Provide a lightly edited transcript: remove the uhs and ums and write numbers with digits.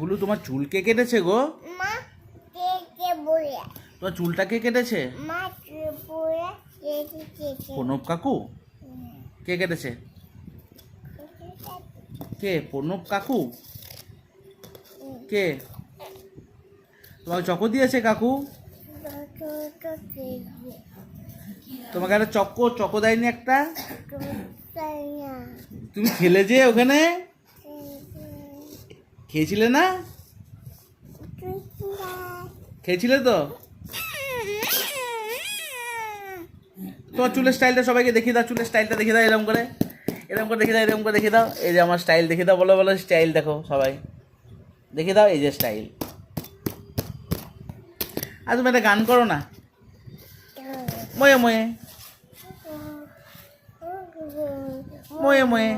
ভুলু তোমার চুল কে কেটেছে গো? তোমার চুলটা কে কেটেছে? প্রণব কাকু? কে কেটেছে? কে? প্রণব কাকু? কে তোমাকে চকো দিয়েছে কাকু? তোমাকে একটা চকো দেয়নি একটা? তুমি খেলে যে ওখানে খেয়েছিলে না? খেয়েছিলে তো? তোমার চুলের স্টাইলটা সবাইকে দেখিয়ে দাও, চুলের স্টাইলটা দেখিয়ে দাও, এরকম করে দেখিয়ে দাও, এরকম করে দেখিয়ে দাও। এই যে আমার স্টাইল দেখিয়ে দাও, বলো বলো স্টাইল দেখো সবাই দেখিয়ে দাও, এই যে স্টাইল। আর তুমি একটা গান করো না, ময়ে ময়ে ময়ে ময়ে।